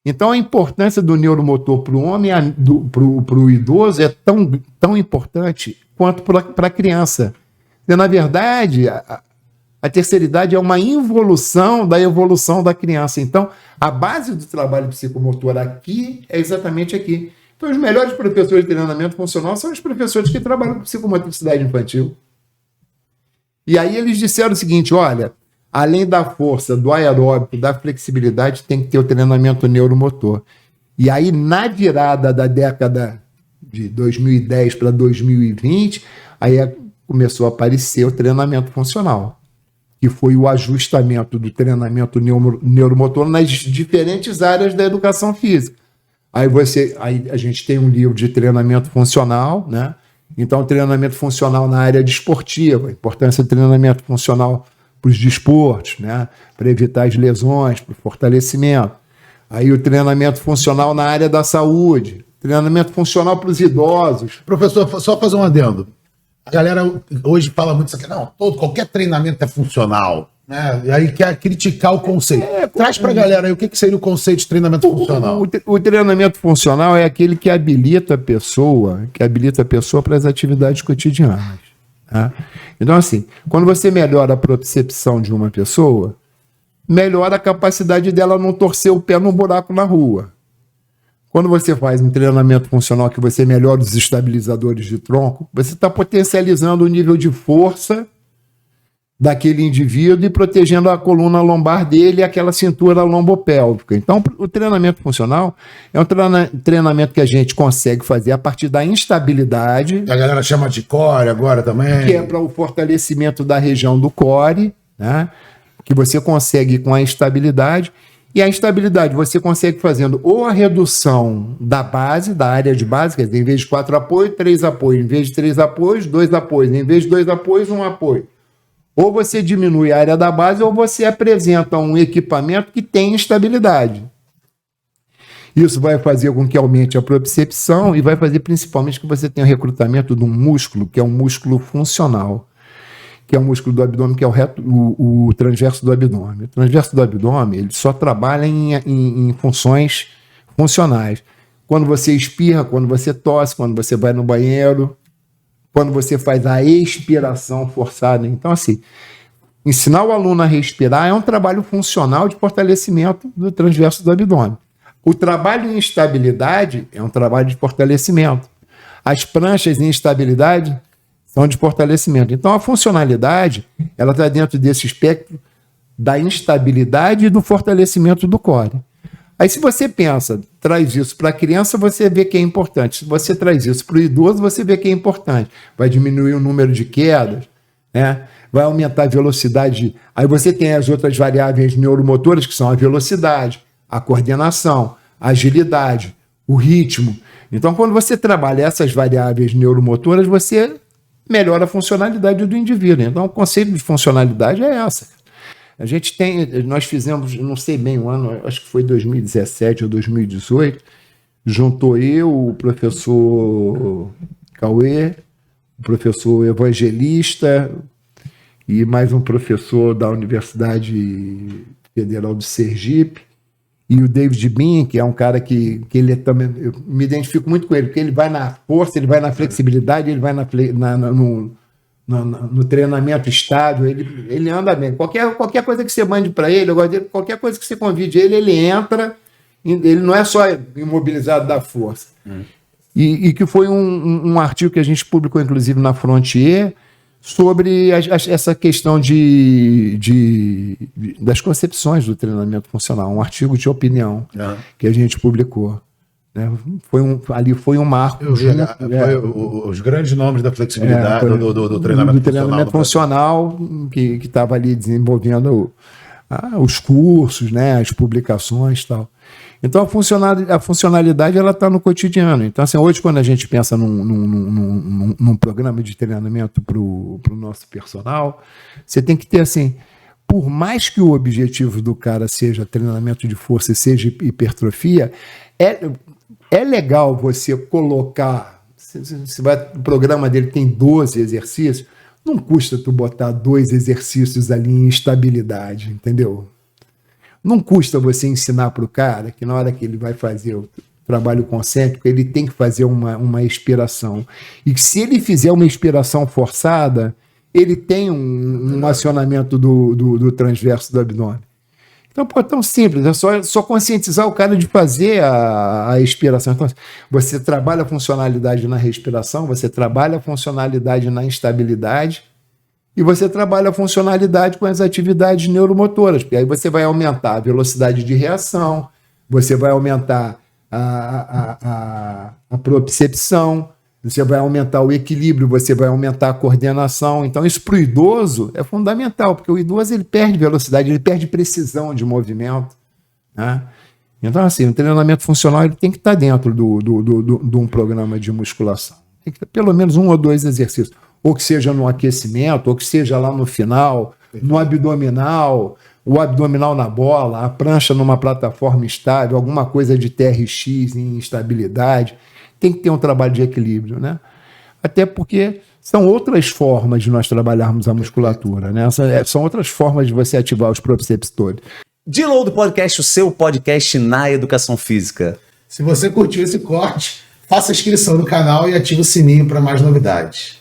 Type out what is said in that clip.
Então, a importância do neuromotor para o homem, para o idoso, é tão importante quanto para a criança. E, na verdade, a terceira idade é uma involução da evolução da criança. Então, a base do trabalho psicomotor aqui é exatamente aqui. Então, os melhores professores de treinamento funcional são os professores que trabalham com psicomotricidade infantil. E aí eles disseram o seguinte, olha, além da força, do aeróbico, da flexibilidade, tem que ter o treinamento neuromotor. E aí, na virada da década de 2010 para 2020, aí começou a aparecer o treinamento funcional, que foi o ajustamento do treinamento neuromotor nas diferentes áreas da educação física. Aí a gente tem um livro de treinamento funcional, né? Então, treinamento funcional na área desportiva, a importância do treinamento funcional para os desportos, né? Para evitar as lesões, para o fortalecimento. Aí o treinamento funcional na área da saúde, treinamento funcional para os idosos. Professor, só fazer um adendo. A galera hoje fala muito isso aqui, não, qualquer treinamento é funcional, né? E aí quer criticar o conceito. Traz para a galera aí o que seria o conceito de treinamento funcional. O treinamento funcional é aquele que habilita a pessoa para as atividades cotidianas. Tá? Então, assim, quando você melhora a propriocepção de uma pessoa, melhora a capacidade dela não torcer o pé no buraco na rua. Quando você faz um treinamento funcional que você melhora os estabilizadores de tronco, você está potencializando o nível de força daquele indivíduo e protegendo a coluna lombar dele e aquela cintura lombopélvica. Então, o treinamento funcional é um treinamento que a gente consegue fazer a partir da instabilidade. A galera chama de core agora também. Que é para o fortalecimento da região do core, né? Que você consegue com a instabilidade. E a instabilidade você consegue fazendo ou a redução da base, da área de base, quer dizer, em vez de 4 apoios, 3 apoios. Em vez de 3 apoios, 2 apoios. Em vez de 2 apoios, 1 apoio. Ou você diminui a área da base ou você apresenta um equipamento que tem instabilidade. Isso vai fazer com que aumente a propriocepção e vai fazer principalmente que você tenha o recrutamento de um músculo, que é um músculo funcional, que é o músculo do abdômen, que é o transverso do abdômen. O transverso do abdômen ele só trabalha em funções funcionais. Quando você espirra, quando você tosse, quando você vai no banheiro, quando você faz a expiração forçada. Então, assim, ensinar o aluno a respirar é um trabalho funcional de fortalecimento do transverso do abdômen. O trabalho em estabilidade é um trabalho de fortalecimento. As pranchas em estabilidade são de fortalecimento. Então, a funcionalidade ela está dentro desse espectro da instabilidade e do fortalecimento do core. Aí, se você pensa, traz isso para a criança, você vê que é importante. Se você traz isso para o idoso, você vê que é importante. Vai diminuir o número de quedas, né? Vai aumentar a velocidade. Aí você tem as outras variáveis neuromotoras, que são a velocidade, a coordenação, a agilidade, o ritmo. Então, quando você trabalha essas variáveis neuromotoras, você melhora a funcionalidade do indivíduo. Então, o conceito de funcionalidade é essa. Nós fizemos, não sei bem o ano, acho que foi 2017 ou 2018, juntou eu, o professor Cauê, o professor Evangelista e mais um professor da Universidade Federal de Sergipe, e o David Bean, que é um cara que ele também, eu me identifico muito com ele, porque ele vai na força, ele vai na flexibilidade, ele vai no treinamento estável, ele anda bem. Qualquer coisa que você mande para ele, eu gosto dele, qualquer coisa que você convide ele entra, ele não é só imobilizado da força. E que foi um artigo que a gente publicou, inclusive, na Frontier, sobre essa questão das concepções do treinamento funcional, um artigo de opinião que a gente publicou. Ali foi um marco. Os grandes nomes da flexibilidade do treinamento funcional que estava ali desenvolvendo os cursos, né, as publicações e tal. Então a funcionalidade ela está no cotidiano. Então, assim, hoje, quando a gente pensa num programa de treinamento para o nosso personal, você tem que ter assim, por mais que o objetivo do cara seja treinamento de força e seja hipertrofia, é legal você colocar, o programa dele tem 12 exercícios, não custa tu botar 2 exercícios ali em estabilidade, entendeu? Não custa você ensinar para o cara que na hora que ele vai fazer o trabalho concêntrico, ele tem que fazer uma expiração. E que se ele fizer uma expiração forçada, ele tem um acionamento do transverso do abdômen. Então, pô, é tão simples, é só conscientizar o cara de fazer a expiração. Então, você trabalha a funcionalidade na respiração, você trabalha a funcionalidade na instabilidade e você trabalha a funcionalidade com as atividades neuromotoras, porque aí você vai aumentar a velocidade de reação, você vai aumentar a propriocepção, você vai aumentar o equilíbrio, você vai aumentar a coordenação. Então, isso para o idoso é fundamental, porque o idoso ele perde velocidade, ele perde precisão de movimento, né? Então, assim, o treinamento funcional ele tem que estar dentro de um programa de musculação. Tem que ter pelo menos 1 ou 2 exercícios, ou que seja no aquecimento, ou que seja lá no final, no abdominal, o abdominal na bola, a prancha numa plataforma estável, alguma coisa de TRX em estabilidade. Tem que ter um trabalho de equilíbrio, né? Até porque são outras formas de nós trabalharmos a musculatura, né? São outras formas de você ativar os proprioceptores. Deload Podcast, o seu podcast na educação física. Se você curtiu esse corte, faça a inscrição no canal e ative o sininho para mais novidades.